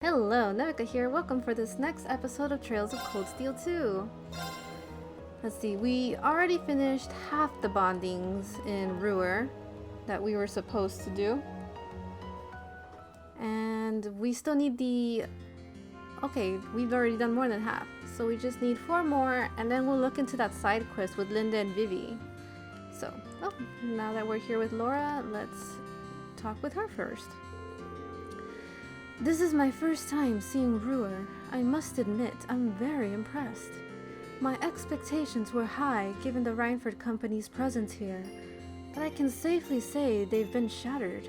Hello, Nevyka here. Welcome for this next episode of Trails of Cold Steel 2. Let's see, we already finished half the bondings in Roer that we were supposed to do. And we still need the... Okay, we've already done more than half. So we just need 4 more, and then we'll look into that side quest with Linda and Vivi. So, now that we're here with Laura, let's talk with her first. This is my first time seeing Roer. I must admit, I'm very impressed. My expectations were high given the Reinford Company's presence here, but I can safely say they've been shattered.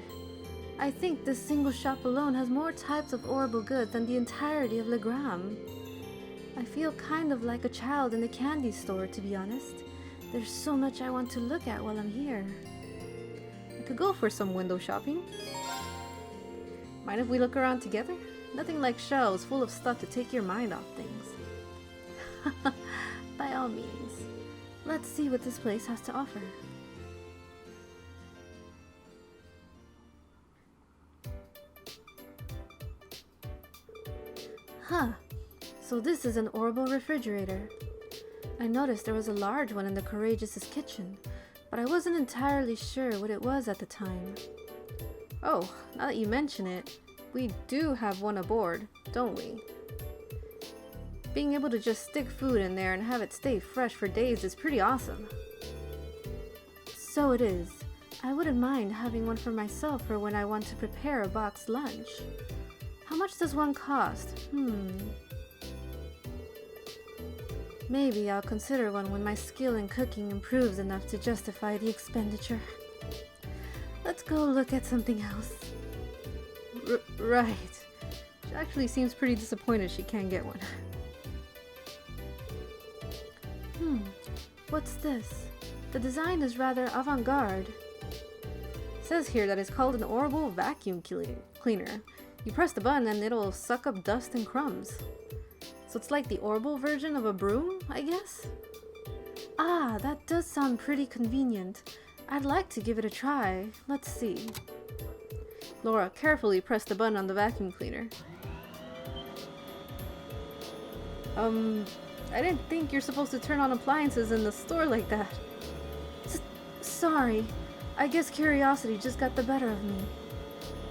I think this single shop alone has more types of orable goods than the entirety of Legram. I feel kind of like a child in a candy store, to be honest. There's so much I want to look at while I'm here. I could go for some window shopping. Mind if we look around together? Nothing like shelves full of stuff to take your mind off things. By all means. Let's see what this place has to offer. Huh. So this is an orable refrigerator. I noticed there was a large one in the Courageous' kitchen, but I wasn't entirely sure what it was at the time. Oh, now that you mention it, we do have one aboard, don't we? Being able to just stick food in there and have it stay fresh for days is pretty awesome. So it is. I wouldn't mind having one for myself for when I want to prepare a boxed lunch. How much does one cost? Maybe I'll consider one when my skill in cooking improves enough to justify the expenditure. Let's go look at something else. Right. She actually seems pretty disappointed she can't get one. What's this? The design is rather avant-garde. It says here that it's called an orable vacuum cleaner. You press the button and it'll suck up dust and crumbs. So it's like the orable version of a broom, I guess? Ah, that does sound pretty convenient. I'd like to give it a try. Let's see. Laura carefully pressed the button on the vacuum cleaner. I didn't think you're supposed to turn on appliances in the store like that. Sorry. I guess curiosity just got the better of me.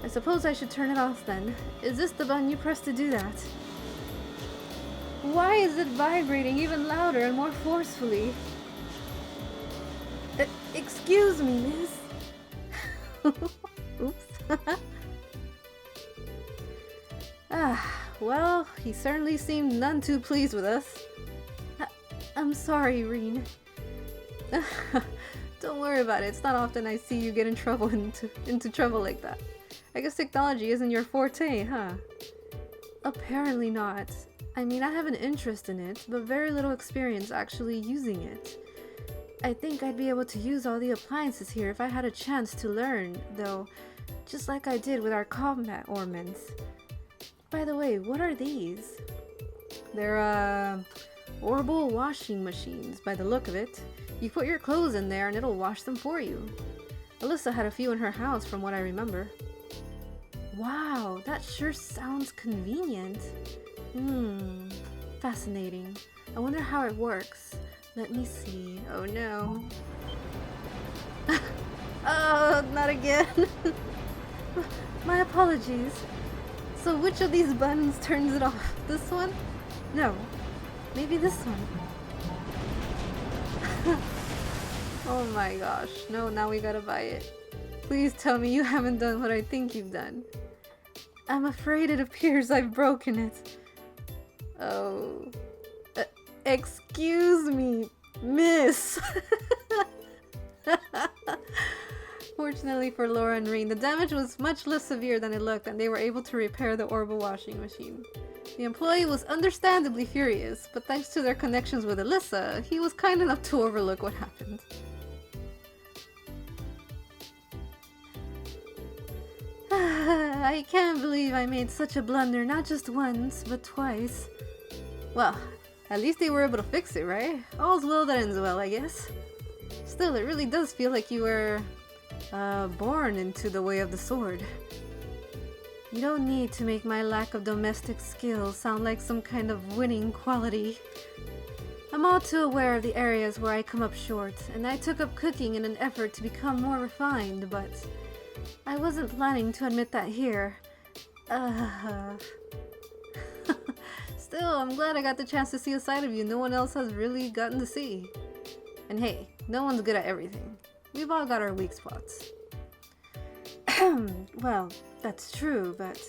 I suppose I should turn it off then. Is this the button you pressed to do that? Why is it vibrating even louder and more forcefully? Excuse me, miss. Oops. Well, he certainly seemed none too pleased with us. I'm sorry, Reen. Don't worry about it. It's not often I see you get in trouble into trouble like that. I guess technology isn't your forte, huh? Apparently not. I mean, I have an interest in it, but very little experience actually using it. I think I'd be able to use all the appliances here if I had a chance to learn, though, just like I did with our combat ornaments. By the way, what are these? They're, orable washing machines, by the look of it. You put your clothes in there and it'll wash them for you. Alyssa had a few in her house from what I remember. Wow, that sure sounds convenient. Fascinating. I wonder how it works. Let me see. Oh no. Oh, not again. My apologies. So which of these buttons turns it off? This one? No. Maybe this one. Oh my gosh. No, now we gotta buy it. Please tell me you haven't done what I think you've done. I'm afraid it appears I've broken it. Oh. Excuse me, miss. Fortunately for Laura and Reen, the damage was much less severe than it looked and they were able to repair the orbital washing machine. The employee was understandably furious, but thanks to their connections with Alyssa, he was kind enough to overlook what happened. I can't believe I made such a blunder, not just once, but twice. Well, at least they were able to fix it, right? All's well that ends well, I guess. Still, it really does feel like you were born into the way of the sword. You don't need to make my lack of domestic skills sound like some kind of winning quality. I'm all too aware of the areas where I come up short, and I took up cooking in an effort to become more refined, but I wasn't planning to admit that here. Still, I'm glad I got the chance to see a side of you no one else has really gotten to see. And hey, no one's good at everything. We've all got our weak spots. Well, that's true, but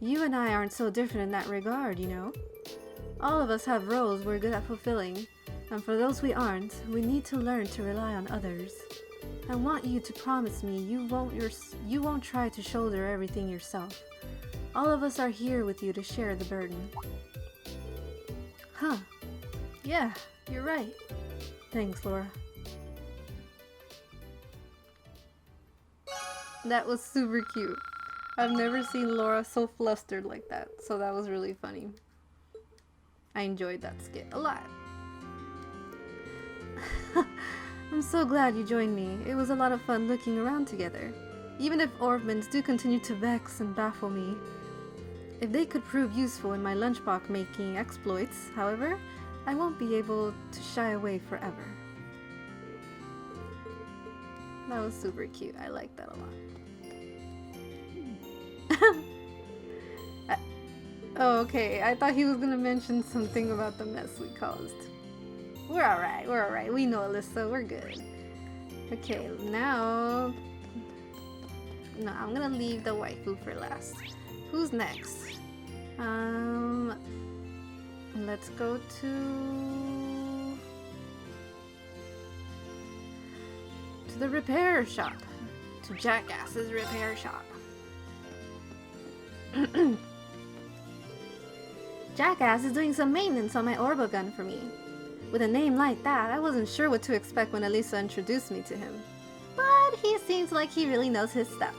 you and I aren't so different in that regard, you know? All of us have roles we're good at fulfilling, and for those we aren't, we need to learn to rely on others. I want you to promise me you won't try to shoulder everything yourself. All of us are here with you to share the burden. Huh. Yeah, you're right. Thanks, Laura. That was super cute. I've never seen Laura so flustered like that, so that was really funny. I enjoyed that skit a lot. I'm so glad you joined me. It was a lot of fun looking around together. Even if Orphans do continue to vex and baffle me. If they could prove useful in my lunchbox making exploits, however, I won't be able to shy away forever. That was super cute. I like that a lot. Oh, okay. I thought he was gonna mention something about the mess we caused. We're alright. We know Alyssa, we're good. Okay, now... No, I'm gonna leave the waifu for last. Who's next? Let's go to the repair shop. To Jackass's repair shop. Jackass is doing some maintenance on my orbo gun for me. With a name like that, I wasn't sure what to expect when Elisa introduced me to him. But he seems like he really knows his stuff.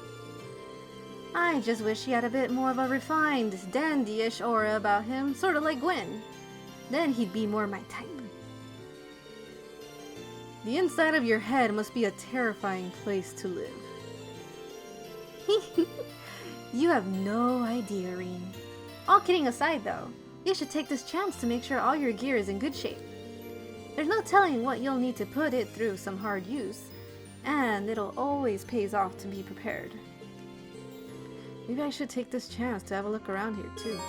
I just wish he had a bit more of a refined, dandy-ish aura about him, sort of like Gwen. Then he'd be more my type. The inside of your head must be a terrifying place to live. You have no idea, Reen. All kidding aside though, you should take this chance to make sure all your gear is in good shape. There's no telling what you'll need to put it through some hard use, and it'll always pays off to be prepared. Maybe I should take this chance to have a look around here too.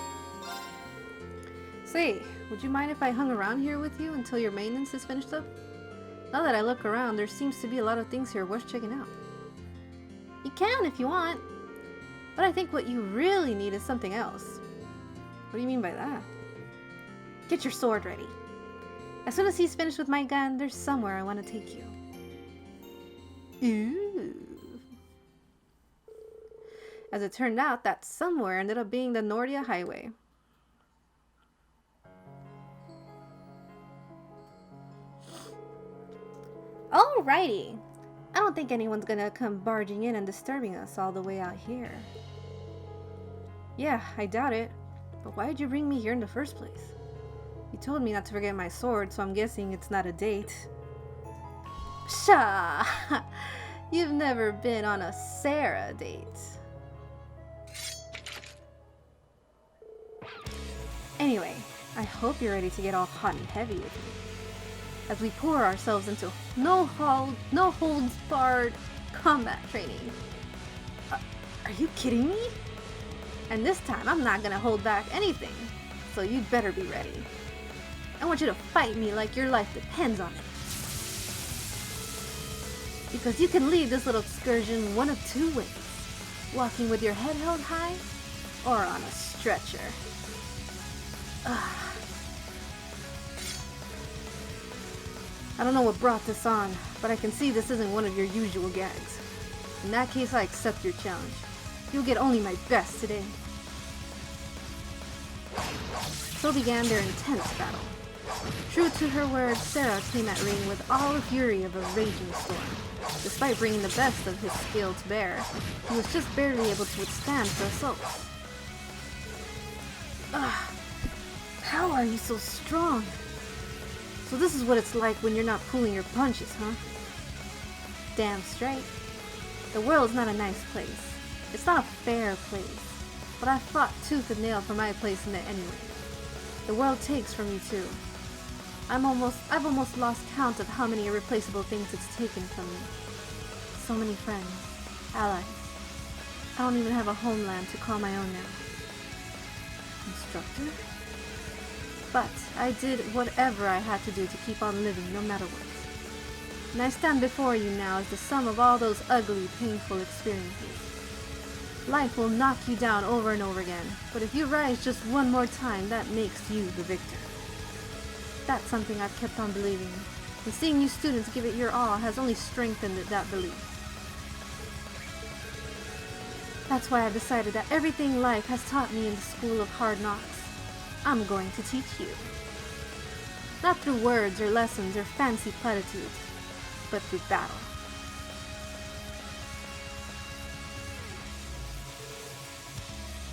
Say, would you mind if I hung around here with you until your maintenance is finished up? Now that I look around, there seems to be a lot of things here worth checking out. You can if you want, but I think what you really need is something else. What do you mean by that? Get your sword ready. As soon as he's finished with my gun, there's somewhere I want to take you. Ooh. As it turned out, that somewhere ended up being the Nordia Highway. Alrighty. I don't think anyone's gonna come barging in and disturbing us all the way out here. Yeah, I doubt it. But why did you bring me here in the first place? You told me not to forget my sword, so I'm guessing it's not a date. Pshaw! You've never been on a Sarah date. Anyway, I hope you're ready to get all hot and heavy with me. As we pour ourselves into no holds barred combat training. Are you kidding me? And this time I'm not gonna hold back anything, so you'd better be ready. I want you to fight me like your life depends on it. Because you can lead this little excursion one of two ways. Walking with your head held high, or on a stretcher. I don't know what brought this on, but I can see this isn't one of your usual gags. In that case, I accept your challenge. You'll get only my best today. So began their intense battle. True to her word, Sarah came at Ring with all the fury of a raging storm. Despite bringing the best of his skill to bear, he was just barely able to withstand her assaults. How are you so strong? So this is what it's like when you're not pulling your punches, huh? Damn straight. The world's not a nice place. It's not a fair place. but I fought tooth and nail for my place in it anyway. The world takes from you too. I've almost lost count of how many irreplaceable things it's taken from me. So many friends, allies. I don't even have a homeland to call my own now. Instructor? But I did whatever I had to do to keep on living, no matter what. And I stand before you now as the sum of all those ugly, painful experiences. Life will knock you down over and over again, but if you rise just one more time, that makes you the victor. That's something I've kept on believing, and seeing you students give it your all has only strengthened that belief. That's why I've decided that everything life has taught me in the school of hard knocks, I'm going to teach you. Not through words or lessons or fancy platitudes, but through battle.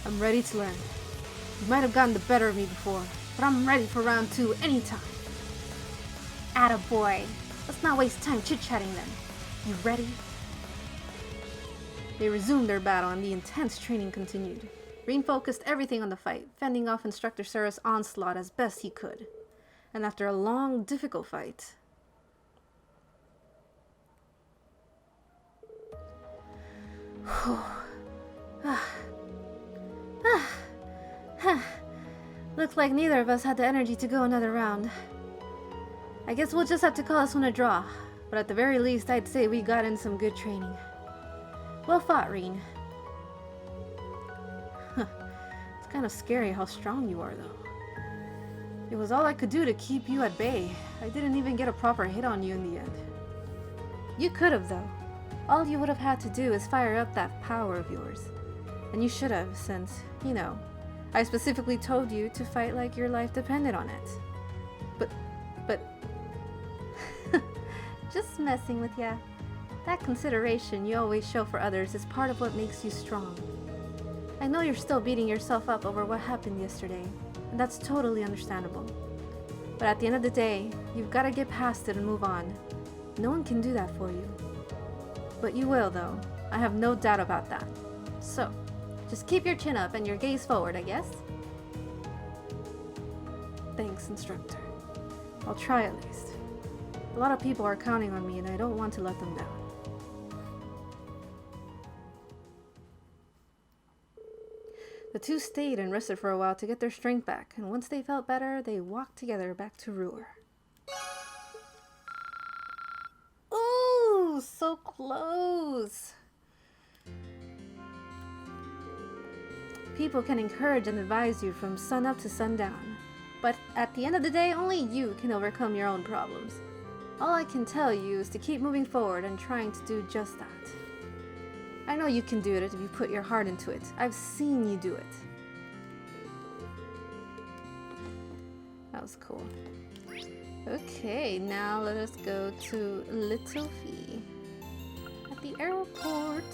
I'm ready to learn. You might have gotten the better of me before, but I'm ready for round 2 anytime. Attaboy. Let's not waste time chit-chatting then. You ready? They resumed their battle and the intense training continued. Rin focused everything on the fight, fending off Instructor Sura's onslaught as best he could. And after a long, difficult fight... Looks like neither of us had the energy to go another round. I guess we'll just have to call this one a draw, but at the very least I'd say we got in some good training. Well fought, Rin. It's kind of scary how strong you are, though. It was all I could do to keep you at bay. I didn't even get a proper hit on you in the end. You could have, though. All you would have had to do is fire up that power of yours. And you should have, since, you know, I specifically told you to fight like your life depended on it. But... Just messing with ya. That consideration you always show for others is part of what makes you strong. I know you're still beating yourself up over what happened yesterday, and that's totally understandable. But at the end of the day, you've got to get past it and move on. No one can do that for you. But you will, though. I have no doubt about that. So, just keep your chin up and your gaze forward, I guess. Thanks, instructor. I'll try at least. A lot of people are counting on me and I don't want to let them down. The two stayed and rested for a while to get their strength back, and once they felt better, they walked together back to Roer. Ooh, so close! People can encourage and advise you from sun up to sundown, but at the end of the day, only you can overcome your own problems. All I can tell you is to keep moving forward and trying to do just that. I know you can do it if you put your heart into it. I've seen you do it. That was cool. Okay, now let us go to Little Fee at the airport.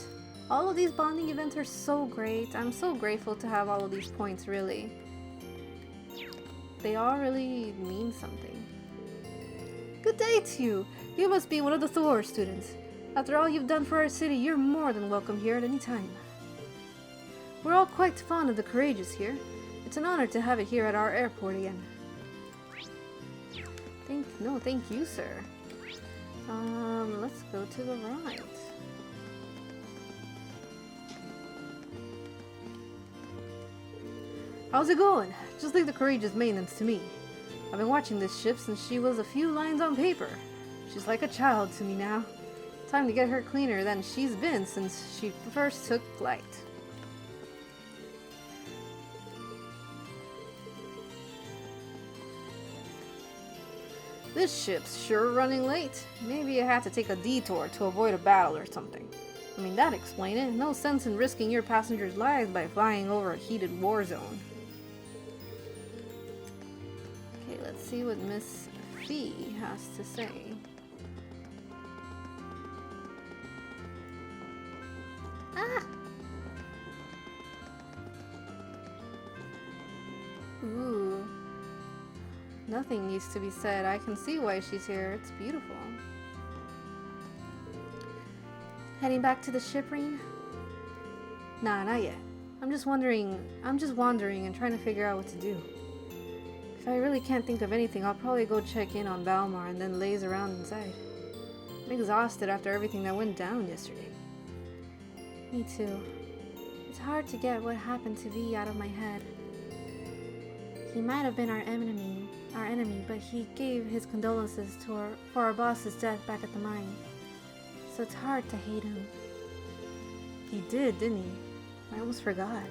All of these bonding events are so great. I'm so grateful to have all of these points, really. They all really mean something. Good day to you. You must be one of the Thor students. After all you've done for our city, you're more than welcome here at any time. We're all quite fond of the Courageous here. It's an honor to have it here at our airport again. Thank you, sir. Let's go to the right. How's it going? Just like the Courageous maintenance to me. I've been watching this ship since she was a few lines on paper. She's like a child to me now. Time to get her cleaner than she's been since she first took flight. This ship's sure running late. Maybe I had to take a detour to avoid a battle or something. I mean, that'd explain it. No sense in risking your passengers' lives by flying over a heated war zone. Okay, let's see what Miss Fee has to say. Ah! Ooh. Nothing needs to be said. I can see why she's here. It's beautiful. Heading back to the ship, Rin? Nah, not yet. I'm just wandering and trying to figure out what to do. If I really can't think of anything, I'll probably go check in on Balmar and then laze around inside. I'm exhausted after everything that went down yesterday. Me too. It's hard to get what happened to V out of my head. He might have been our enemy, but he gave his condolences for our boss's death back at the mine. So it's hard to hate him. He did, didn't he? I almost forgot.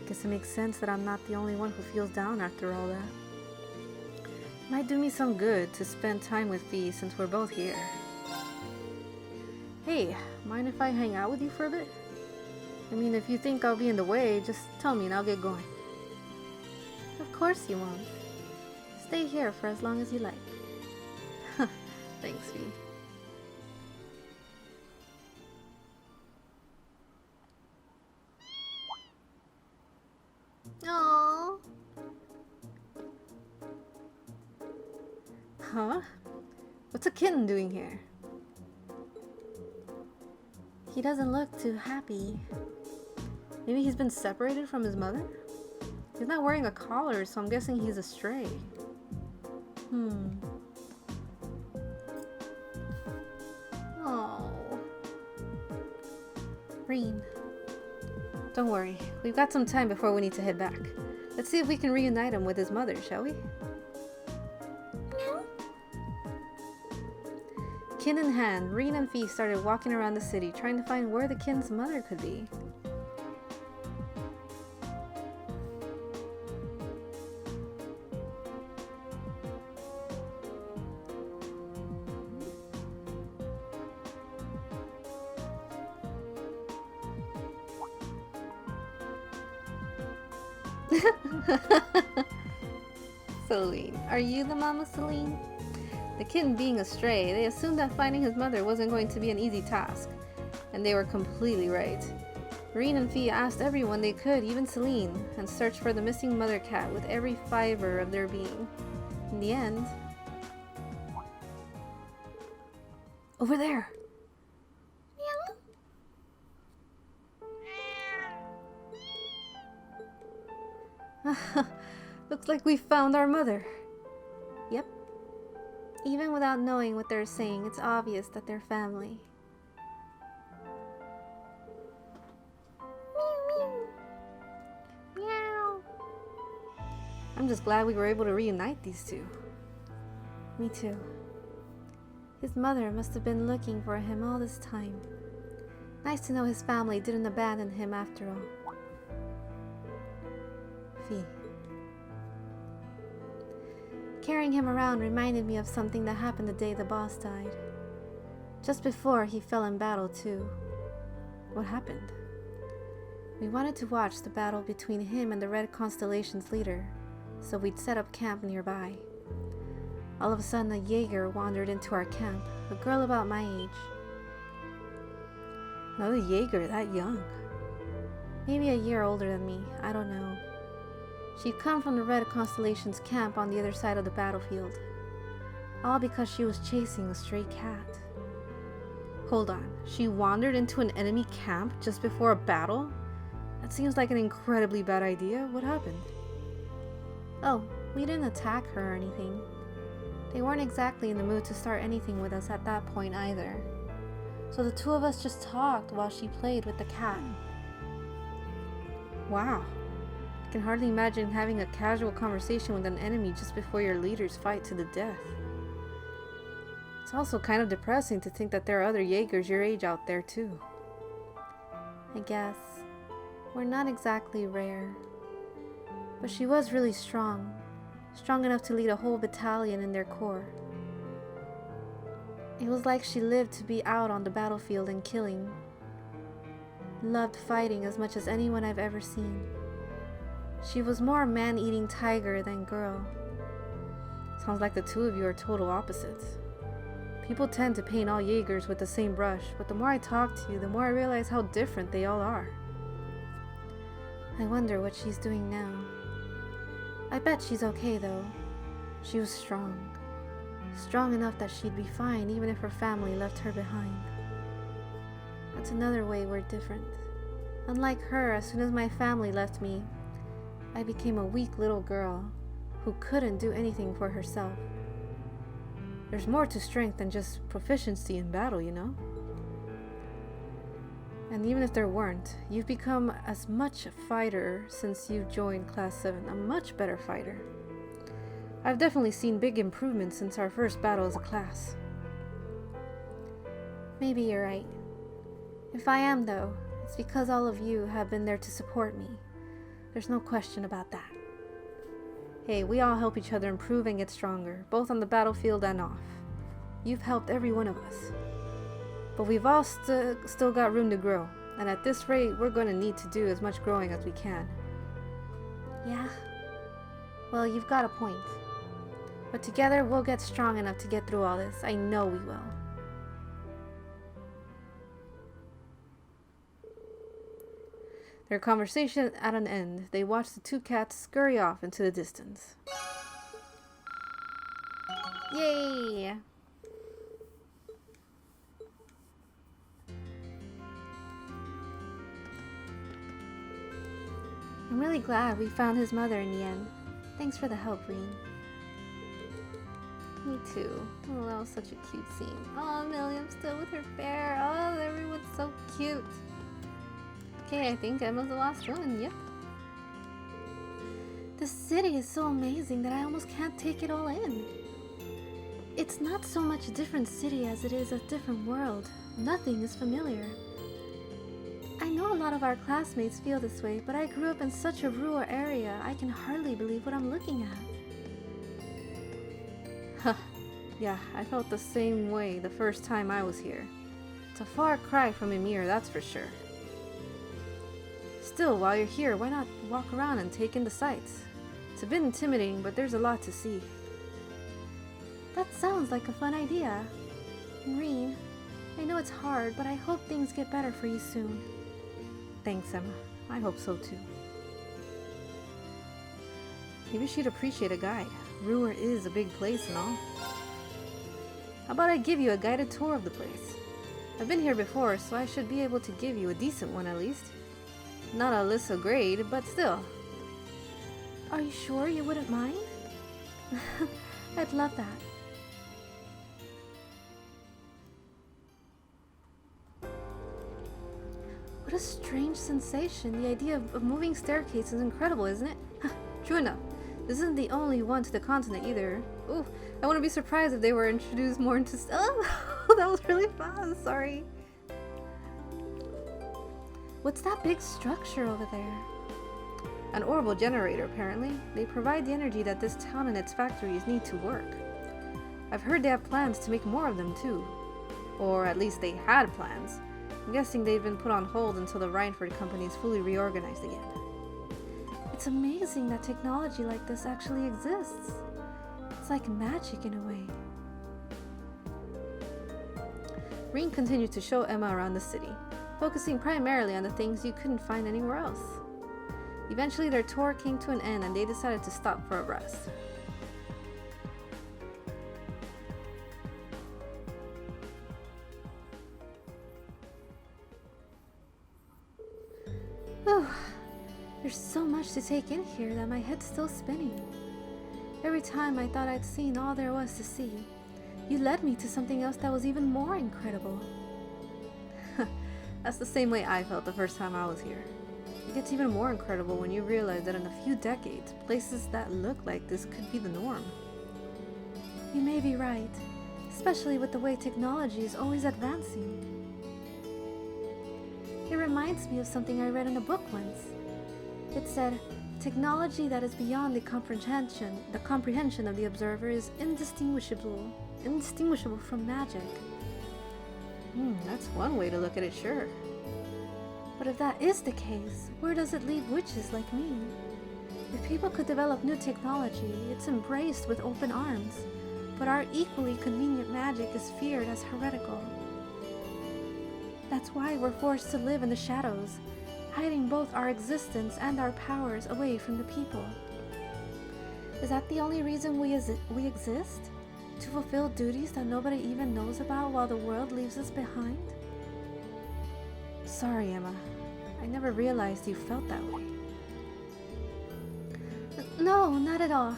Guess it makes sense that I'm not the only one who feels down after all that. Might do me some good to spend time with V since we're both here. Hey, mind if I hang out with you for a bit? I mean, if you think I'll be in the way, just tell me and I'll get going. Of course you won't. Stay here for as long as you like. Thanks, V. Aww. Huh? What's a kitten doing here? He doesn't look too happy. Maybe he's been separated from his mother? He's not wearing a collar, so I'm guessing he's a stray. Oh. Reen. Don't worry. We've got some time before we need to head back. Let's see if we can reunite him with his mother, shall we? No. Kin in hand, Reen and Fee started walking around the city, trying to find where the Kin's mother could be. Celine, are you the mama, Celine? The kitten being a stray, they assumed that finding his mother wasn't going to be an easy task. And they were completely right. Reen and Fee asked everyone they could, even Celine, and searched for the missing mother cat with every fiber of their being. In the end... Over there! Looks like we found our mother. Yep. Even without knowing what they're saying, it's obvious that they're family. Meow. I'm just glad we were able to reunite these two. Me too. His mother must have been looking for him all this time. Nice to know his family didn't abandon him after all. Fee. Carrying him around reminded me of something that happened the day the boss died. Just before he fell in battle too. What happened? We wanted to watch the battle between him and the Red Constellation's leader, so we'd set up camp nearby. All of a sudden a Jaeger wandered into our camp, a girl about my age. Another Jaeger that young. Maybe a year older than me, I don't know. She'd come from the Red Constellation's camp on the other side of the battlefield. All because she was chasing a stray cat. Hold on, she wandered into an enemy camp just before a battle? That seems like an incredibly bad idea. What happened? Oh, we didn't attack her or anything. They weren't exactly in the mood to start anything with us at that point either. So the two of us just talked while she played with the cat. Wow. I can hardly imagine having a casual conversation with an enemy just before your leaders fight to the death. It's also kind of depressing to think that there are other Jaegers your age out there too. I guess. We're not exactly rare. But she was really strong. Strong enough to lead a whole battalion in their corps. It was like she lived to be out on the battlefield and killing. Loved fighting as much as anyone I've ever seen. She was more man-eating tiger than girl. Sounds like the two of you are total opposites. People tend to paint all Jaegers with the same brush, but the more I talk to you, the more I realize how different they all are. I wonder what she's doing now. I bet she's okay though. She was strong. Strong enough that she'd be fine even if her family left her behind. That's another way we're different. Unlike her, as soon as my family left me, I became a weak little girl who couldn't do anything for herself. There's more to strength than just proficiency in battle, you know? And even if there weren't, you've become as much a fighter since you joined Class 7, a much better fighter. I've definitely seen big improvements since our first battle as a class. Maybe you're right. If I am, though, it's because all of you have been there to support me. There's no question about that. Hey, we all help each other improve and get stronger, both on the battlefield and off. You've helped every one of us. But we've all still got room to grow, and at this rate, we're going to need to do as much growing as we can. Yeah? Well, you've got a point. But together, we'll get strong enough to get through all this. I know we will. Their conversation at an end, they watched the two cats scurry off into the distance. Yay! I'm really glad we found his mother in the end. Thanks for the help, Reen. Me too. Oh, that was such a cute scene. Oh, Milliam's still with her bear. Oh, everyone's so cute. Okay, I think Emma's the last one. Yep. The city is so amazing that I almost can't take it all in. It's not so much a different city as it is a different world. Nothing is familiar. I know a lot of our classmates feel this way, but I grew up in such a rural area, I can hardly believe what I'm looking at. Huh. Yeah, I felt the same way the first time I was here. It's a far cry from Ymir, that's for sure. Still, while you're here, why not walk around and take in the sights? It's a bit intimidating, but there's a lot to see. That sounds like a fun idea. Reen, I know it's hard, but I hope things get better for you soon. Thanks, Emma. I hope so too. Maybe she'd appreciate a guide. Roer is a big place and all. How about I give you a guided tour of the place? I've been here before, so I should be able to give you a decent one at least. Not Alyssa grade, but still. Are you sure you wouldn't mind? I'd love that. What a strange sensation. The idea of moving staircase is incredible, isn't it? True enough. This isn't the only one to the continent either. Ooh, I wouldn't be surprised if they were introduced more into... Oh, that was really fast. Sorry. What's that big structure over there? An orbital generator, apparently. They provide the energy that this town and its factories need to work. I've heard they have plans to make more of them too. Or at least they had plans. I'm guessing they've been put on hold until the Reinford company is fully reorganized again. It's amazing that technology like this actually exists. It's like magic in a way. Reen continued to show Emma around the city, focusing primarily on the things you couldn't find anywhere else. Eventually their tour came to an end and they decided to stop for a rest. Whew. There's so much to take in here that my head's still spinning. Every time I thought I'd seen all there was to see, you led me to something else that was even more incredible. That's the same way I felt the first time I was here. It gets even more incredible when you realize that in a few decades, places that look like this could be the norm. You may be right, especially with the way technology is always advancing. It reminds me of something I read in a book once. It said, technology that is beyond the comprehension of the observer is indistinguishable from magic. That's one way to look at it, sure. But if that is the case, where does it leave witches like me? If people could develop new technology, it's embraced with open arms, but our equally convenient magic is feared as heretical. That's why we're forced to live in the shadows, hiding both our existence and our powers away from the people. Is that the only reason we exist? To fulfill duties that nobody even knows about while the world leaves us behind? Sorry, Emma. I never realized you felt that way. No, not at all.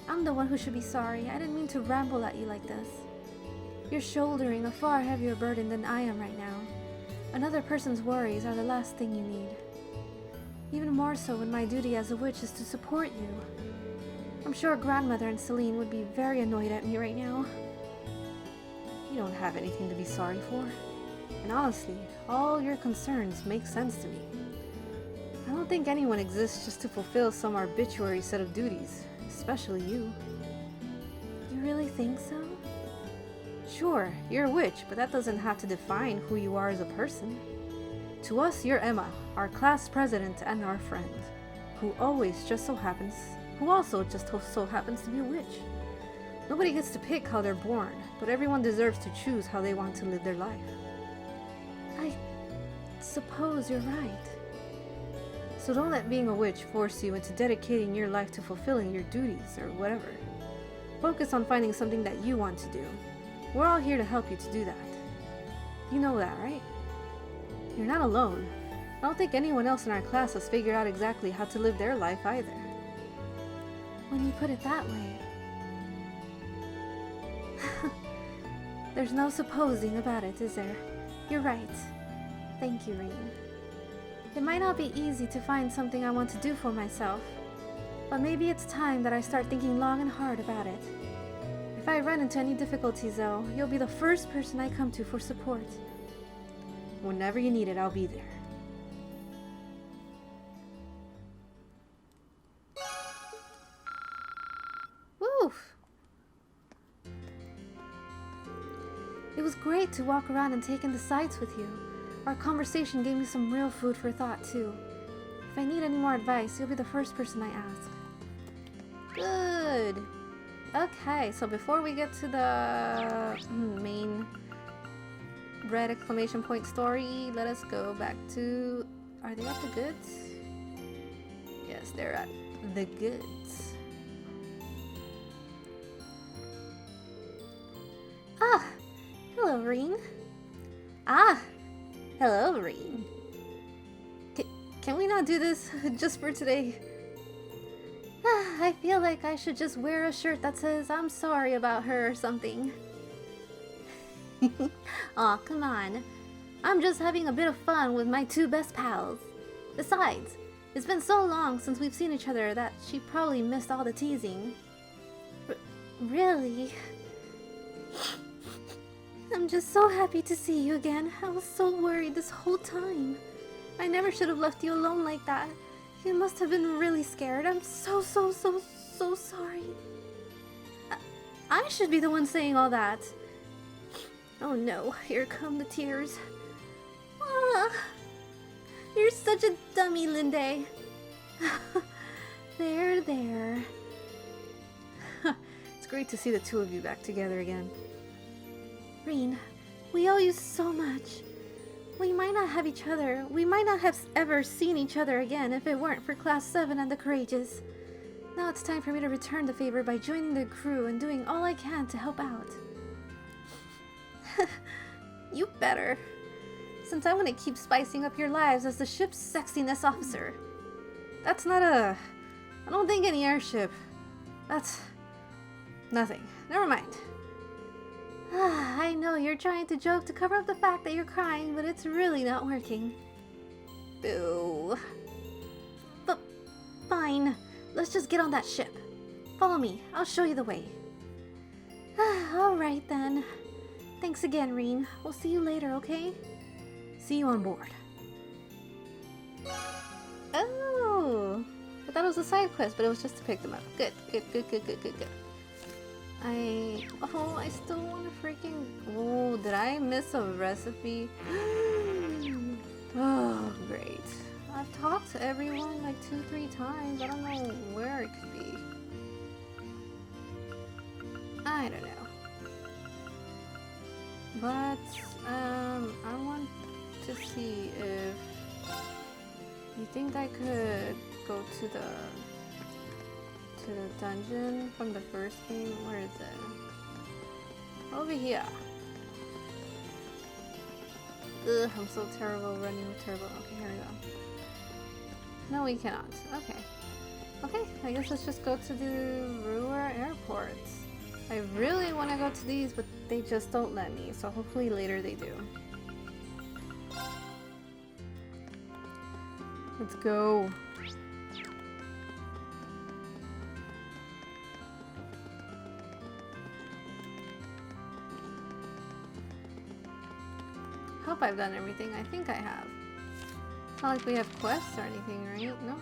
I'm the one who should be sorry. I didn't mean to ramble at you like this. You're shouldering a far heavier burden than I am right now. Another person's worries are the last thing you need. Even more so when my duty as a witch is to support you. I'm sure Grandmother and Celine would be very annoyed at me right now. You don't have anything to be sorry for. And honestly, all your concerns make sense to me. I don't think anyone exists just to fulfill some arbitrary set of duties, especially you. You really think so? Sure, you're a witch, but that doesn't have to define who you are as a person. To us, you're Emma, our class president and our friend, who also just so happens to be a witch. Nobody gets to pick how they're born, but everyone deserves to choose how they want to live their life. I suppose you're right. So don't let being a witch force you into dedicating your life to fulfilling your duties or whatever. Focus on finding something that you want to do. We're all here to help you to do that. You know that, right? You're not alone. I don't think anyone else in our class has figured out exactly how to live their life either. When you put it that way. There's no supposing about it, is there? You're right. Thank you, Reem. It might not be easy to find something I want to do for myself, but maybe it's time that I start thinking long and hard about it. If I run into any difficulties, though, you'll be the first person I come to for support. Whenever you need it, I'll be there. Woo! It was great to walk around and take in the sights with you. Our conversation gave me some real food for thought, too. If I need any more advice, you'll be the first person I ask. Good! Okay, so before we get to the main red exclamation point story, let us go back to... Are they at the goods? Yes, they're at the goods. Ah! Hello, Reen. Ah! Hello, Reen. Can we not do this just for today? I feel like I should just wear a shirt that says I'm sorry about her or something. Aw, come on. I'm just having a bit of fun with my two best pals. Besides, it's been so long since we've seen each other that she probably missed all the teasing. Really? I'm just so happy to see you again. I was so worried this whole time. I never should have left you alone like that. You must have been really scared. I'm so sorry. I should be the one saying all that. Oh no, here come the tears. Ah, you're such a dummy, Linde. There. It's great to see the two of you back together again. Reen, we owe you so much. We might not have each other. We might not have ever seen each other again if it weren't for Class 7 and the Courageous. Now it's time for me to return the favor by joining the crew and doing all I can to help out. You better. Since I want to keep spicing up your lives as the ship's sexiness officer. That's not a... I don't think any airship. That's... nothing. Never mind. I know you're trying to joke to cover up the fact that you're crying, but it's really not working. Boo. But fine. Let's just get on that ship. Follow me. I'll show you the way. Alright then. Thanks again, Reen. We'll see you later, okay? See you on board. Oh! I thought it was a side quest, but it was just to pick them up. Good. I still want to freaking... Oh, did I miss a recipe? Oh, great. I've talked to everyone like 2-3 times. I don't know where it could be. I don't know. But, I want to see if... You think I could go to the dungeon from the first game? Where is it? Over here. Ugh, I'm so terrible running. Terrible. Okay, here we go. No, we cannot. Okay. Okay, I guess let's just go to the Roer airport. I really want to go to these, but they just don't let me, so hopefully later they do. Let's go. Hope I've done everything. I think I have. It's not like we have quests or anything, right? No?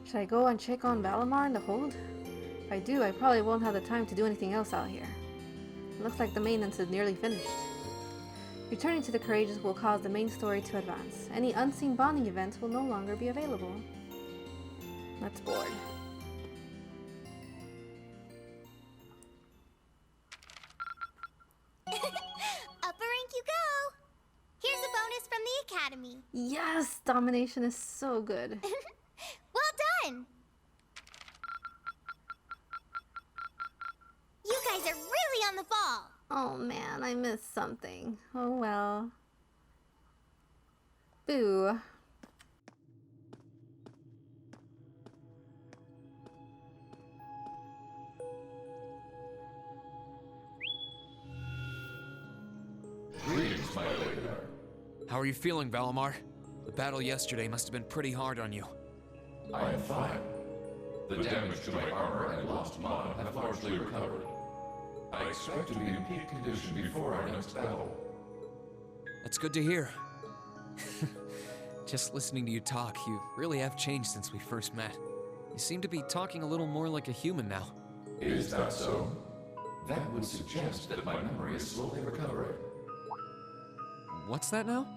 Should I go and check on Valimar in the hold? If I do, I probably won't have the time to do anything else out here. It looks like the maintenance is nearly finished. Returning to the Courageous will cause the main story to advance. Any unseen bonding events will no longer be available. Let's board. Upper rank you go! Here's a bonus from the Academy. Yes! Domination is so good. Well done! You guys are really on the ball! Oh man, I missed something. Oh well. Boo. Greetings, my lady. How are you feeling, Valimar? The battle yesterday must have been pretty hard on you. I am fine. The damage to my armor and lost mana have largely recovered. I expect to be in peak condition before our next battle. That's good to hear. Just listening to you talk, you really have changed since we first met. You seem to be talking a little more like a human now. Is that so? That would suggest that my memory is slowly recovering. What's that now?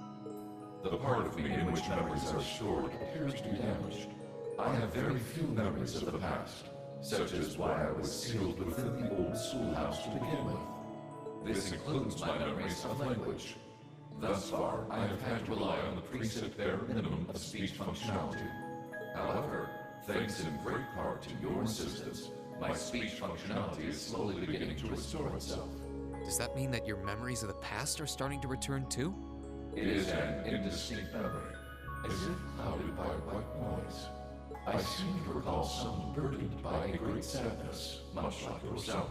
The part of me in which memories are stored appears to be damaged. I have very few memories of the past, such as why I was sealed within the old schoolhouse to begin with. This includes my memories of language. Thus far, I have had to rely on the preset bare minimum of speech functionality. However, thanks in great part to your assistance, my speech functionality is slowly beginning to restore itself. Does that mean that your memories of the past are starting to return too? It is an indistinct memory, as if clouded by white noise. I seem to recall someone burdened by a great sadness, much like yourself.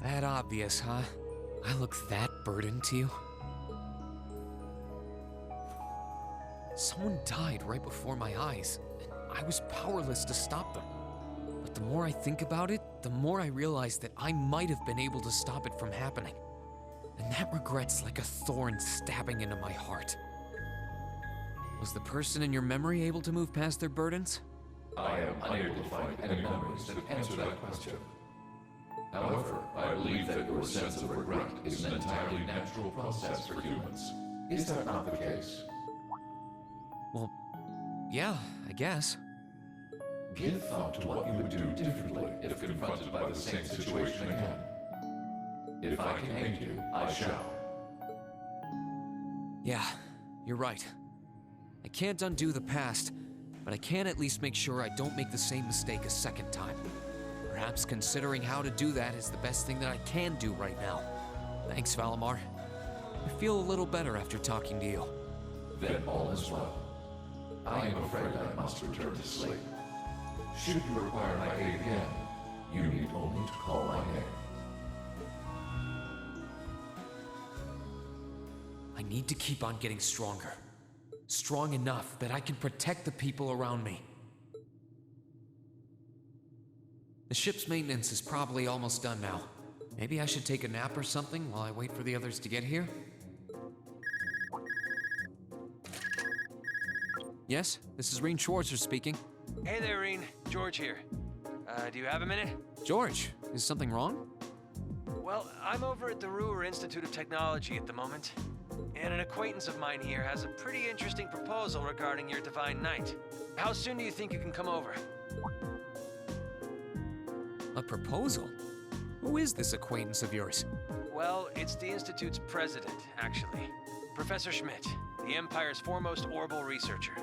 That obvious, huh? I look that burdened to you? Someone died right before my eyes, and I was powerless to stop them. But the more I think about it, the more I realize that I might have been able to stop it from happening. And that regret's like a thorn stabbing into my heart. Was the person in your memory able to move past their burdens? I am unable to find any memories that answer that question. However, I believe that your sense of regret is an entirely natural process for humans. Is that not the case? Well, yeah, I guess. Give thought to what you would do differently if confronted by the same situation again. If I can aid you, I shall. Yeah, you're right. I can't undo the past, but I can at least make sure I don't make the same mistake a second time. Perhaps considering how to do that is the best thing that I can do right now. Thanks, Valimar. I feel a little better after talking to you. Then all is well. I am afraid I must return to sleep. Should you require my aid again, you need only to call my name. I need to keep on getting stronger. Strong enough that I can protect the people around me. The ship's maintenance is probably almost done now. Maybe I should take a nap or something while I wait for the others to get here? Yes, this is Reen Schwarzer speaking. Hey there, Reen. George here. Do you have a minute? George, is something wrong? Well, I'm over at the Roer Institute of Technology at the moment, and an acquaintance of mine here has a pretty interesting proposal regarding your Divine Knight. How soon do you think you can come over? A proposal? Who is this acquaintance of yours? Well, it's the Institute's president, actually. Professor Schmidt, the Empire's foremost orbital researcher.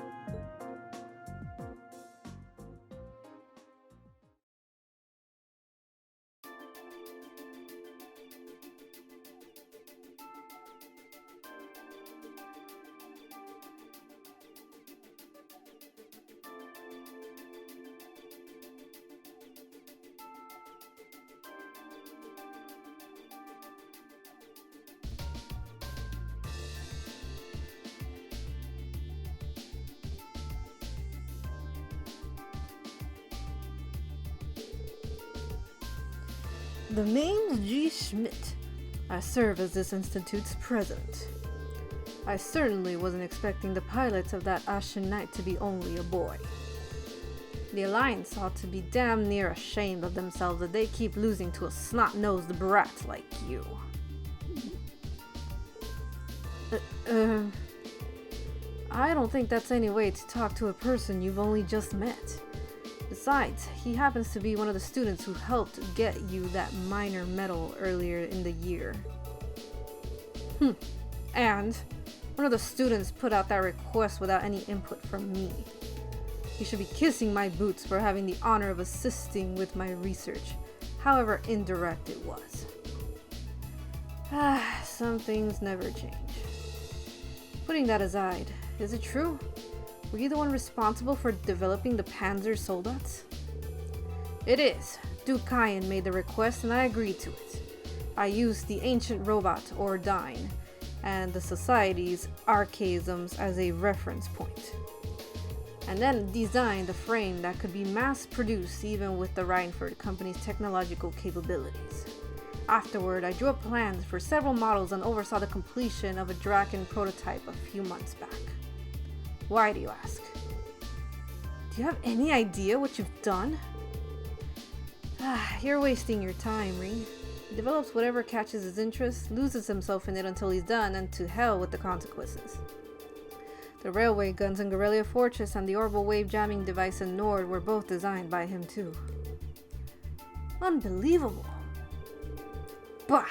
The name's G. Schmidt. I serve as this institute's president. I certainly wasn't expecting the pilots of that Ashen Knight to be only a boy. The Alliance ought to be damn near ashamed of themselves that they keep losing to a snot-nosed brat like you. I don't think that's any way to talk to a person you've only just met. Besides, he happens to be one of the students who helped get you that minor medal earlier in the year. And one of the students put out that request without any input from me. You should be kissing my boots for having the honor of assisting with my research, however indirect it was. Some things never change. Putting that aside, is it true? Were you the one responsible for developing the Panzer Soldats? It is. Duke Kayan made the request and I agreed to it. I used the ancient robot, or Dine, and the Society's archaisms as a reference point. And then designed a frame that could be mass-produced even with the Reinford Company's technological capabilities. Afterward, I drew up plans for several models and oversaw the completion of a Draken prototype a few months back. Why, do you ask? Do you have any idea what you've done? You're wasting your time, Ring. He develops whatever catches his interest, loses himself in it until he's done, and to hell with the consequences. The railway guns in Guerrilla Fortress and the orbital wave jamming device in Nord were both designed by him too. Unbelievable! Bah!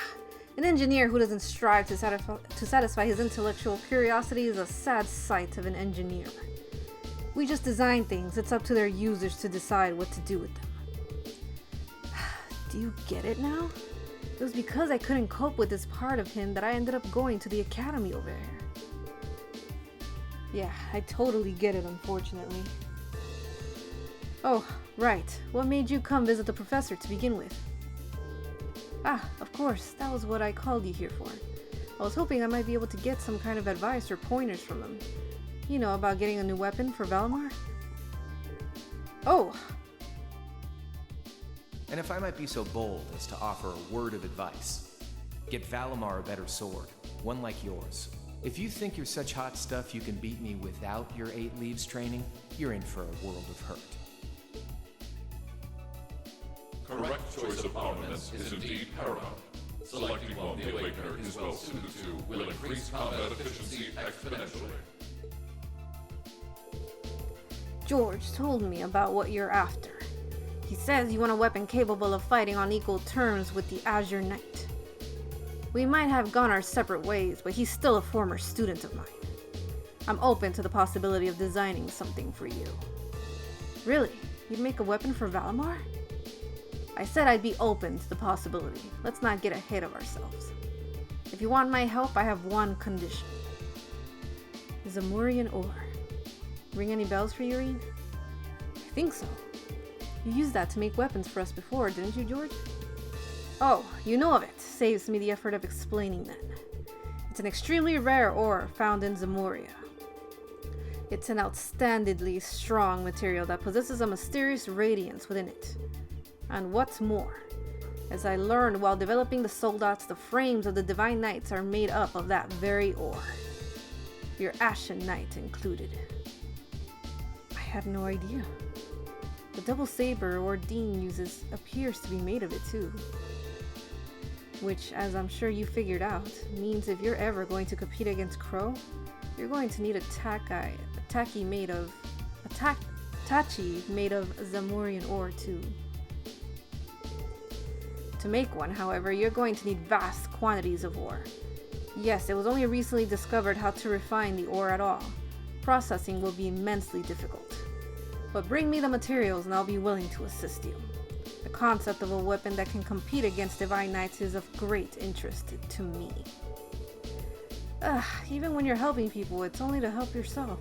An engineer who doesn't strive to satisfy his intellectual curiosity is a sad sight of an engineer. We just design things, it's up to their users to decide what to do with them. Do you get it now? It was because I couldn't cope with this part of him that I ended up going to the academy over there. Yeah, I totally get it, unfortunately. Oh, right. What made you come visit the professor to begin with? Of course. That was what I called you here for. I was hoping I might be able to get some kind of advice or pointers from him. You know, about getting a new weapon for Valimar? Oh! And if I might be so bold as to offer a word of advice, get Valimar a better sword, one like yours. If you think you're such hot stuff you can beat me without your 8 leaves training, you're in for a world of hurt. Correct choice of armaments is indeed paramount. Selecting one the Awakener is well suited to will increase combat efficiency exponentially. George told me about what you're after. He says you want a weapon capable of fighting on equal terms with the Azure Knight. We might have gone our separate ways, but he's still a former student of mine. I'm open to the possibility of designing something for you. Really? You'd make a weapon for Valimar? I said I'd be open to the possibility. Let's not get ahead of ourselves. If you want my help, I have one condition. Zamurian ore. Ring any bells for you, Reed? I think so. You used that to make weapons for us before, didn't you, George? Oh, you know of it. Saves me the effort of explaining then. It's an extremely rare ore found in Zamuria. It's an outstandingly strong material that possesses a mysterious radiance within it. And what's more, as I learned while developing the Soldats, the frames of the Divine Knights are made up of that very ore. Your Ashen Knight included. I had no idea. The double saber Ordine uses appears to be made of it too. Which, as I'm sure you figured out, means if you're ever going to compete against Crow, you're going to need a tachi made of Zamurian ore too. To make one, however, you're going to need vast quantities of ore. Yes, it was only recently discovered how to refine the ore at all. Processing will be immensely difficult. But bring me the materials and I'll be willing to assist you. The concept of a weapon that can compete against Divine Knights is of great interest to me. Even when you're helping people, it's only to help yourself.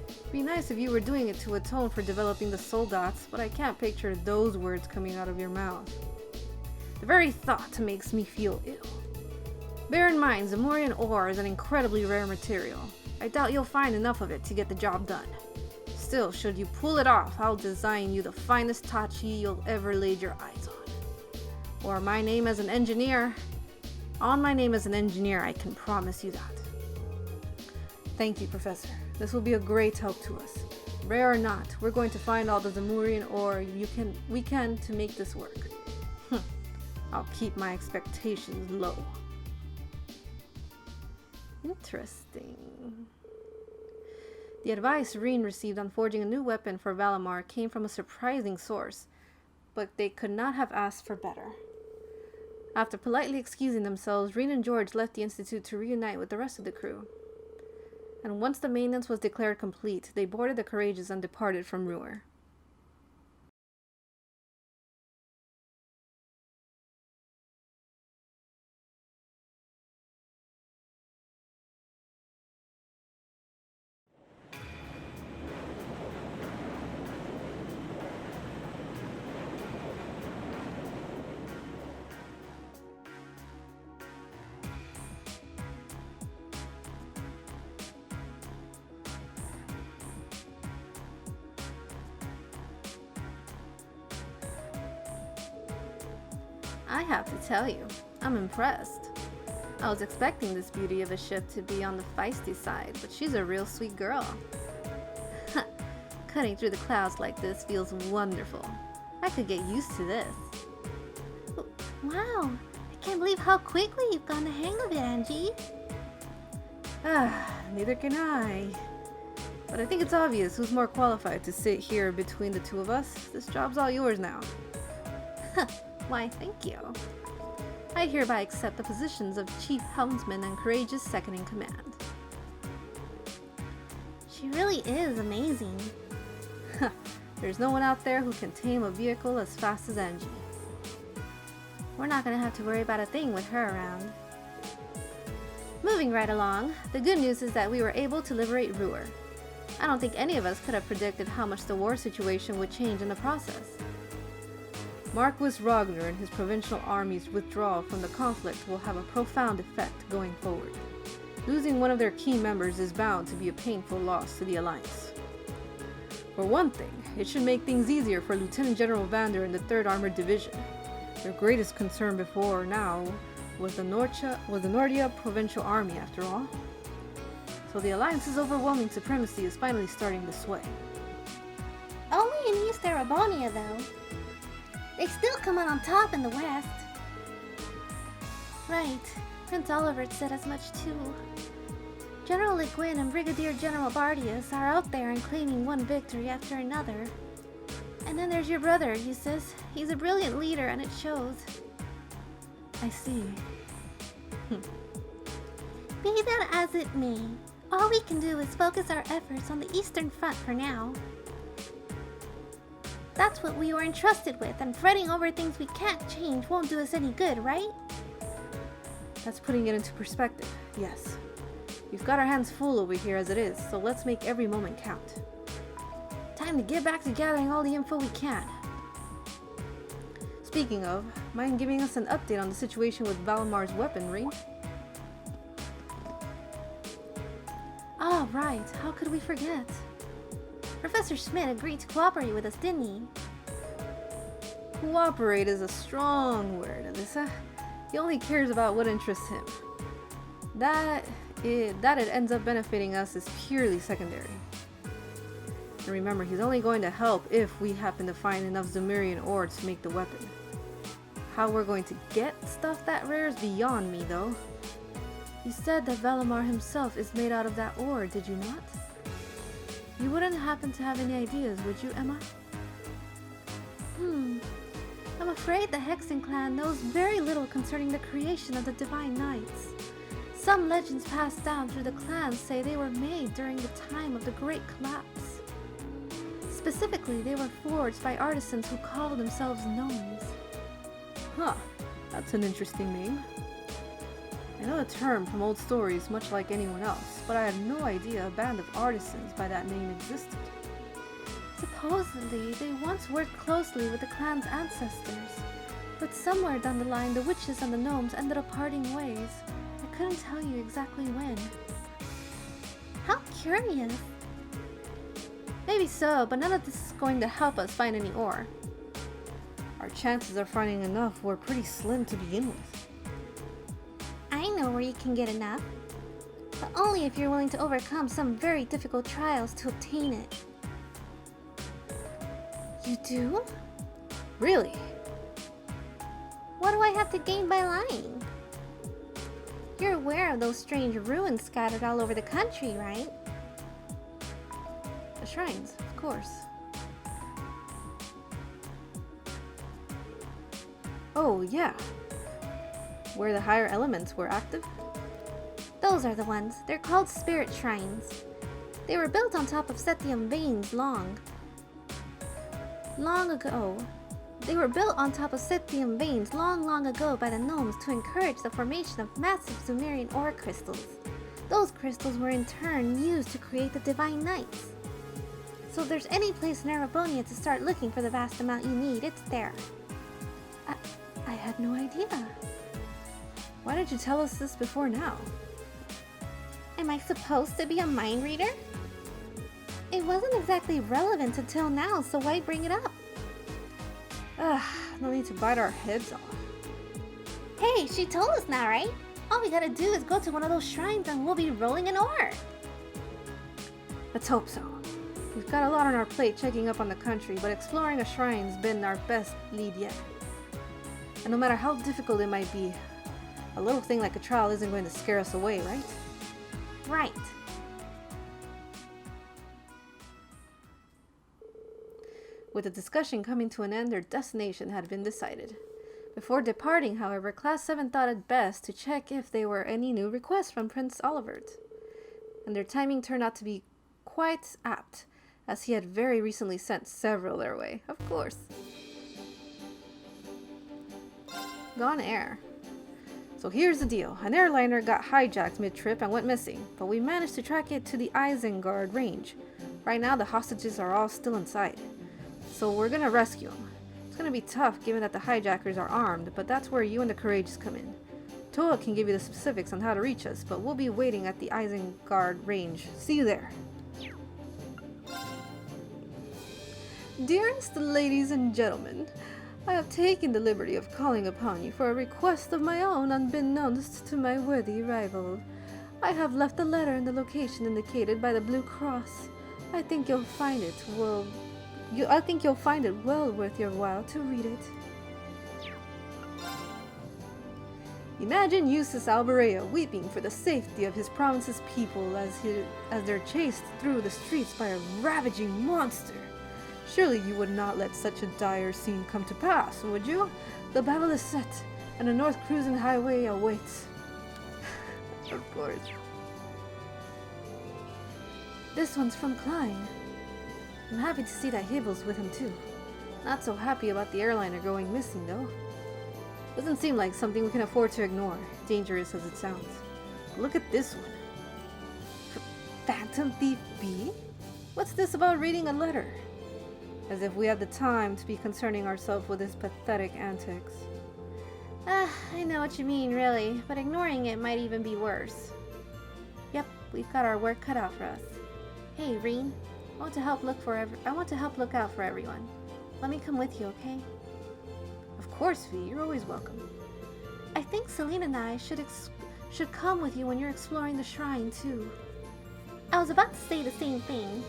It'd be nice if you were doing it to atone for developing the Soldats, but I can't picture those words coming out of your mouth. The very thought makes me feel ill. Bear in mind, Zamurian ore is an incredibly rare material. I doubt you'll find enough of it to get the job done. Still, should you pull it off, I'll design you the finest tachi you'll ever laid your eyes on. Or my name as an engineer. On my name as an engineer, I can promise you that. Thank you, Professor. This will be a great help to us. Rare or not, we're going to find all the Zamurian ore we can to make this work. I'll keep my expectations low. Interesting. The advice Reen received on forging a new weapon for Valimar came from a surprising source, but they could not have asked for better. After politely excusing themselves, Reen and George left the Institute to reunite with the rest of the crew. And once the maintenance was declared complete, they boarded the Courageous and departed from Roer. I have to tell you, I'm impressed. I was expecting this beauty of a ship to be on the feisty side, but she's a real sweet girl. Cutting through the clouds like this feels wonderful. I could get used to this. Wow, I can't believe how quickly you've gotten the hang of it, Angie. Neither can I. But I think it's obvious who's more qualified to sit here between the two of us. This job's all yours now. Why, thank you. I hereby accept the positions of Chief Helmsman and Courageous Second in Command. She really is amazing. There's no one out there who can tame a vehicle as fast as Angie. We're not gonna have to worry about a thing with her around. Moving right along, the good news is that we were able to liberate Roer. I don't think any of us could have predicted how much the war situation would change in the process. Marquis Ragnar and his provincial army's withdrawal from the conflict will have a profound effect going forward. Losing one of their key members is bound to be a painful loss to the Alliance. For one thing, it should make things easier for Lieutenant General Vander and the 3rd Armored Division. Their greatest concern before now was the Nordia Provincial Army, after all. So the Alliance's overwhelming supremacy is finally starting to sway. Only in East Arabonia, though. They still come out on top in the West. Right. Prince Oliver said as much too. General Le Guin and Brigadier General Bardius are out there and claiming one victory after another. And then there's your brother, Eustace. He's a brilliant leader and it shows. I see. Be that as it may, all we can do is focus our efforts on the Eastern Front for now. That's what we were entrusted with, and fretting over things we can't change won't do us any good, right? That's putting it into perspective, yes. We've got our hands full over here as it is, so let's make every moment count. Time to get back to gathering all the info we can. Speaking of, mind giving us an update on the situation with Valimar's weaponry? Oh, right. How could we forget? Professor Schmidt agreed to cooperate with us, didn't he? Cooperate is a strong word, Alyssa. He only cares about what interests him. That it ends up benefiting us is purely secondary. And remember, he's only going to help if we happen to find enough Zamurian ore to make the weapon. How we're going to get stuff that rare is beyond me, though. You said that Valimar himself is made out of that ore, did you not? You wouldn't happen to have any ideas, would you, Emma? I'm afraid the Hexen clan knows very little concerning the creation of the Divine Knights. Some legends passed down through the clans say they were made during the time of the Great Collapse. Specifically, they were forged by artisans who called themselves gnomes. Huh, that's an interesting name. I know the term from old stories much like anyone else, but I had no idea a band of artisans by that name existed. Supposedly, they once worked closely with the clan's ancestors, but somewhere down the line, the witches and the gnomes ended up parting ways. I couldn't tell you exactly when. How curious. Maybe so, but none of this is going to help us find any ore. our chances of finding enough were pretty slim to begin with. I know where you can get enough, but only if you're willing to overcome some very difficult trials to obtain it. You do? Really? What do I have to gain by lying? You're aware of those strange ruins scattered all over the country, right? The shrines, of course. Oh, yeah. Where the higher elements were active? Those are the ones. They're called spirit shrines. They were built on top of Sethium veins long ago. They were built on top of Sethium veins long ago by the gnomes to encourage the formation of massive Sumerian ore crystals. Those crystals were in turn used to create the Divine Knights. So if there's any place in Erebonia to start looking for the vast amount you need, it's there. I had no idea. Why didn't you tell us this before now? Am I supposed to be a mind reader? It wasn't exactly relevant until now, so why bring it up? No need to bite our heads off. Hey, she told us now, right? All we gotta do is go to one of those shrines and we'll be rolling an ore. Let's hope so. We've got a lot on our plate checking up on the country, but exploring a shrine's been our best lead yet. And no matter how difficult it might be, a little thing like a trial isn't going to scare us away, right? Right. With the discussion coming to an end, their destination had been decided. Before departing, however, Class 7 thought it best to check if there were any new requests from Prince Olivert. And their timing turned out to be quite apt, as he had very recently sent several their way, of course. Gone Air. So here's the deal. An airliner got hijacked mid-trip and went missing, but we managed to track it to the Isengard range. Right now, the hostages are all still inside. So we're gonna rescue them. It's gonna be tough given that the hijackers are armed, but that's where you and the Courageous come in. Toa can give you the specifics on how to reach us, but we'll be waiting at the Isengard range. See you there. Dearest ladies and gentlemen, I have taken the liberty of calling upon you for a request of my own unbeknownst to my worthy rival. I have left a letter in the location indicated by the Blue Cross. I think you'll find it well worth your while to read it. Imagine Eustace Alberea weeping for the safety of his province's people as they're chased through the streets by a ravaging monster. Surely you would not let such a dire scene come to pass, would you? The battle is set, and the North Cruising Highway awaits. Of course. This one's from Klein. I'm happy to see that Hebel's with him too. Not so happy about the airliner going missing though. Doesn't seem like something we can afford to ignore, dangerous as it sounds. But look at this one. Phantom Thief B? What's this about reading a letter? As if we had the time to be concerning ourselves with his pathetic antics. I know what you mean, really, but ignoring it might even be worse. Yep, we've got our work cut out for us. Hey, Reen, I want to help look out for everyone. Let me come with you, okay? Of course, V, you're always welcome. I think Selena and I should come with you when you're exploring the shrine, too. I was about to say the same thing.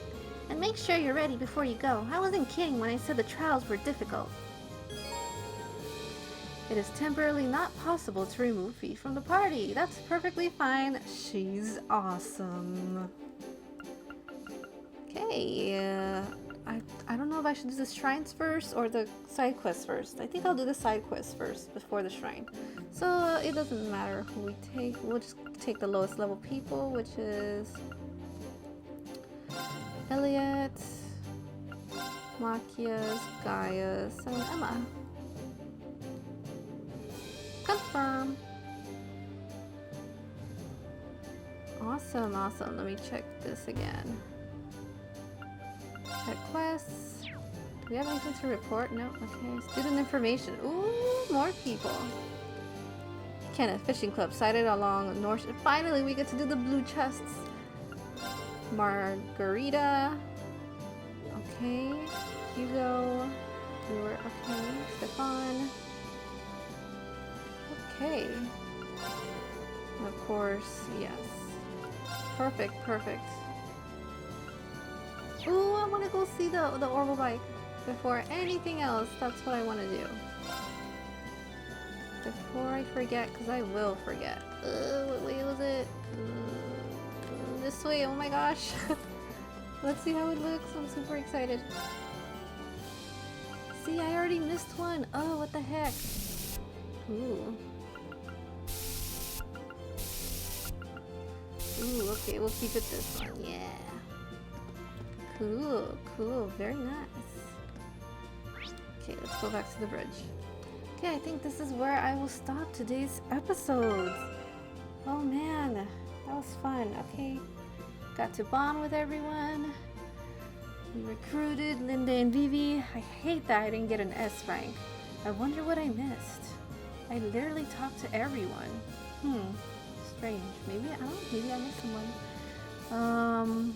And make sure you're ready before you go. I wasn't kidding when I said the trials were difficult. It is temporarily not possible to remove V from the party. That's perfectly fine. She's awesome. Okay, I don't know if I should do the shrines first or the side quests first. I think I'll do the side quests first before the shrine. So it doesn't matter who we take. We'll just take the lowest level people, which is Elliot, Machias, Gaius, and Emma. Confirm. Awesome, awesome. Let me check this again. Check quests. Do we have anything to report? No? Okay. Student information. Ooh, more people. Kenneth Fishing Club sighted along North. Finally, we get to do the blue chests. Margarita. Okay. Hugo. Roer, okay. Stefan. Okay. And of course, yes. Perfect, perfect. Ooh, I want to go see the orbital bike before anything else. That's what I want to do. Before I forget, because I will forget. What way was it? This way, oh my gosh. Let's see how it looks. I'm super excited. See, I already missed one. Oh, what the heck? Ooh. Ooh, okay, we'll keep it this one. Yeah. Cool, cool, very nice. Okay, let's go back to the bridge. Okay, I think this is where I will stop today's episode. Oh man, that was fun. Okay, got to bond with everyone. We recruited Linda and Vivi. I hate that I didn't get an S rank. I wonder what I missed. I literally talked to everyone. Strange. Maybe I don't know, maybe I missed someone.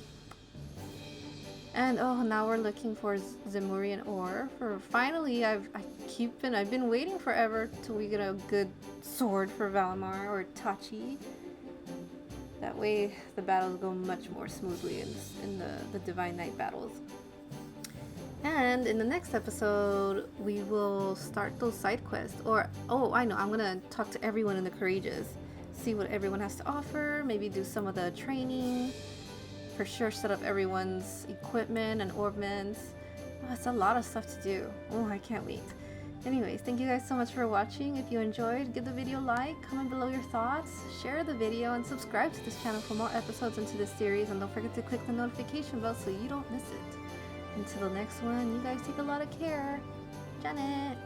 And oh, now we're looking for Zemurian ore. For finally, I've been waiting forever till we get a good sword for Valimar or Tachi. That way, the battles go much more smoothly in the Divine Knight battles. And in the next episode, we will start those side quests. Or oh, I know, I'm gonna talk to everyone in the Courageous, see what everyone has to offer. Maybe do some of the training. For sure set up everyone's equipment and orbments. Oh, it's a lot of stuff to do. Oh, I can't wait. Anyways, thank you guys so much for watching. If you enjoyed, give the video a like, comment below your thoughts, share the video, and subscribe to this channel for more episodes into this series. And don't forget to click the notification bell so you don't miss it. Until the next one, you guys take a lot of care. Janet!